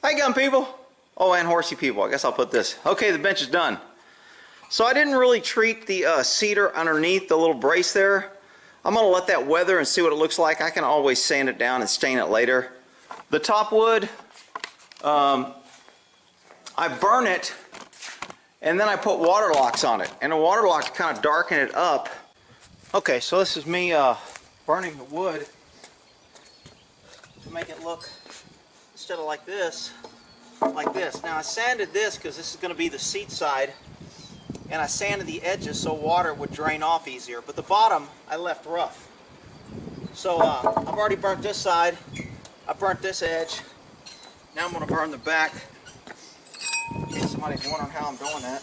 Hi gun people. Oh, and horsey people. I guess I'll put this. Okay, the bench is done. So I didn't really treat the cedar underneath the little brace there. I'm going to let that weather and see what it looks like. I can always sand it down and stain it later. The top wood, I burn it and then I put water locks on it. And the water locks kind of darken it up. Okay, so this is me burning the wood to make it look, instead of like this. Now I sanded this because this is going to be the seat side, and I sanded the edges so water would drain off easier, but the bottom I left rough. So I've already burnt this side, I burnt this edge, now I'm going to burn the back, in case somebody's wondering how I'm doing that.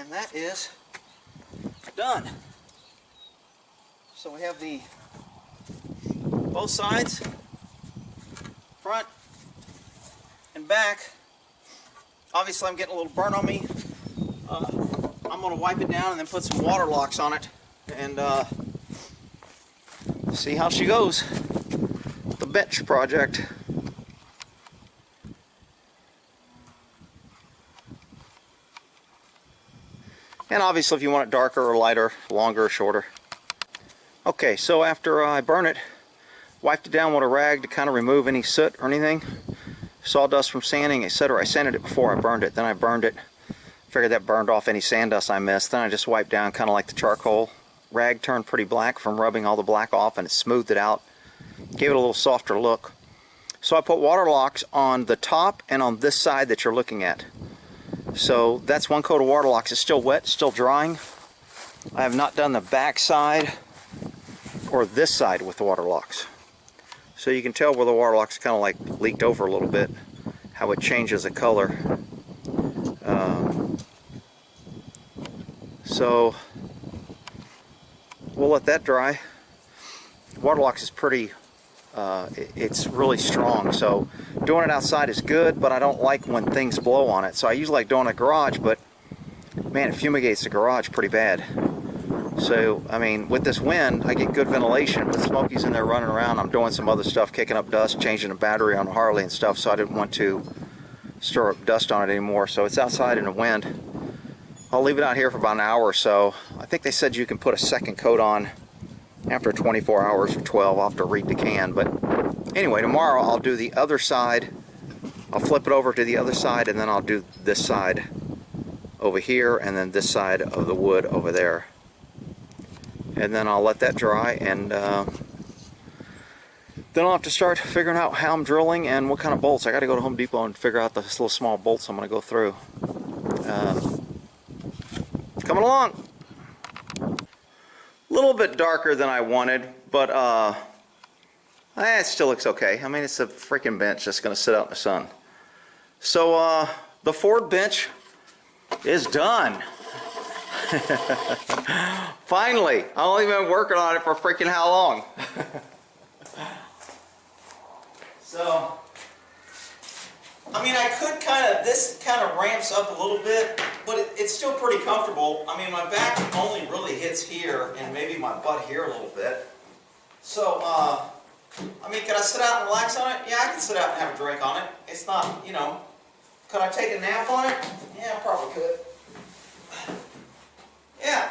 That is done. So we have the both sides, front and back. Obviously I'm getting a little burn on me. I'm going to wipe it down and then put some water locks on it and see how she goes. The bench project. And obviously if you want it darker or lighter, longer or shorter. Okay, so after I burn it, wiped it down with a rag to kind of remove any soot or anything, sawdust from sanding, etc. I sanded it before I burned it, then I burned it, figured that burned off any sand dust I missed, then I just wiped down kind of like the charcoal. Rag turned pretty black from rubbing all the black off and it smoothed it out, gave it a little softer look. So I put water locks on the top and on this side that you're looking at. So that's one coat of water locks. It's still wet, still drying. I have not done the back side or this side with the water locks. So you can tell where the water locks kind of like leaked over a little bit, how it changes the color. So we'll let that dry. Water locks is pretty, it's really strong, so doing it outside is good, but I don't like when things blow on it. So I usually like doing it in a garage, but man, it fumigates the garage pretty bad. So, I mean, with this wind, I get good ventilation, but Smokey's in there running around. I'm doing some other stuff, kicking up dust, changing the battery on the Harley and stuff, so I didn't want to stir up dust on it anymore. So it's outside in the wind. I'll leave it out here for about an hour or so. I think they said you can put a second coat on after 24 hours or 12. I'll have to read the can, but Anyway, tomorrow I'll do the other side. I'll flip it over to the other side, and then I'll do this side over here, and then this side of the wood over there. And then I'll let that dry, and then I'll have to start figuring out how I'm drilling and what kind of bolts. I got to go to Home Depot and figure out the little small bolts I'm going to go through. Coming along. A little bit darker than I wanted, but it still looks okay. I mean, it's a freaking bench that's going to sit out in the sun. So the Ford bench is done. Finally. I've only been working on it for freaking how long? So, I mean, I could this kind of ramps up a little bit, but it's still pretty comfortable. I mean, my back only really hits here and maybe my butt here a little bit. So, I mean, can I sit out and relax on it? Yeah, I can sit out and have a drink on it. It's not, you know, could I take a nap on it? Yeah, I probably could. Yeah,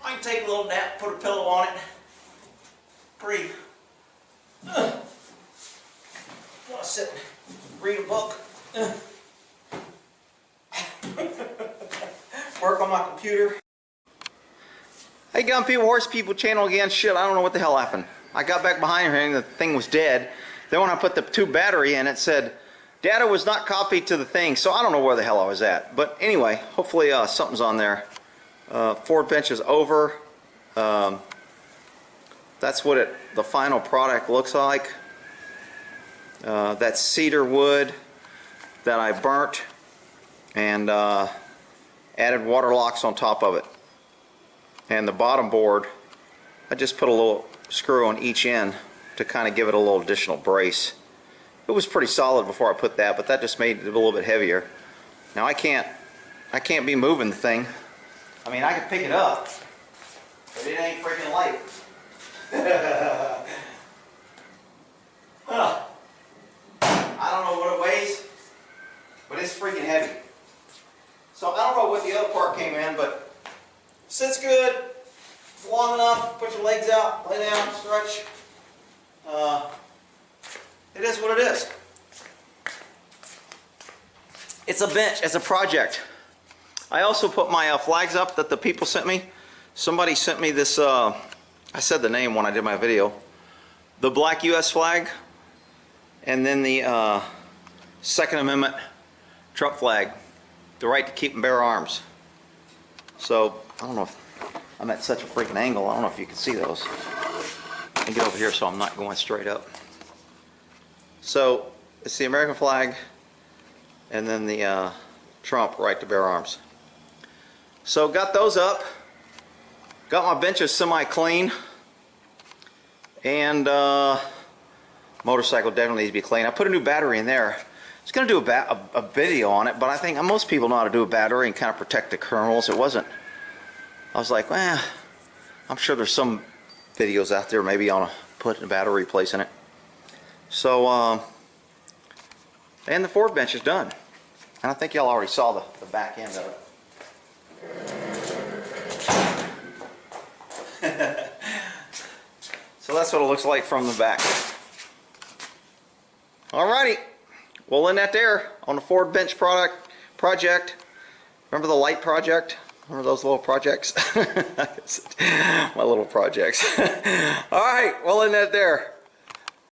I can take a little nap, put a pillow on it. Pretty. Want to sit and read a book. Work on my computer. Hey Gun People, Horse People channel again. Shit, I don't know what the hell happened. I got back behind her and the thing was dead. Then when I put the tube battery in, it said data was not copied to the thing. So I don't know where the hell I was at. But anyway, hopefully something's on there. Ford bench is over. That's what the final product looks like. That's cedar wood that I burnt and added water locks on top of it. And the bottom board, I just put a little screw on each end to kind of give it a little additional brace. It was pretty solid before I put that, but that just made it a little bit heavier. Now I can't be moving the thing. I mean, I can pick it up, but it ain't freaking light. Huh. I don't know what it weighs, but it's freaking heavy. So I don't know what the other part came in, but sits good. It's long enough. Put your legs out, lay down, stretch. It is what it is. It's a bench. It's a project. I also put my flags up that the people sent me. Somebody sent me this, I said the name when I did my video. The black U.S. flag. And then the Second Amendment Trump flag. The right to keep and bear arms. So, I don't know if I'm at such a freaking angle. I don't know if you can see those. Let me get over here so I'm not going straight up. So, it's the American flag and then the Trump right to bear arms. So, got those up. Got my benches semi-clean. And motorcycle definitely needs to be clean. I put a new battery in there. I was going to do a video on it, but I think most people know how to do a battery and kind of protect the kernels. It wasn't. I was like, well, I'm sure there's some videos out there maybe on put a battery replace in it. So, and the Ford bench is done. And I think y'all already saw the back end of it. So that's what it looks like from the back. Alrighty, we'll end that there on the Ford bench project. Remember the light project? Remember those little projects? My little projects. Alright, we'll end that there.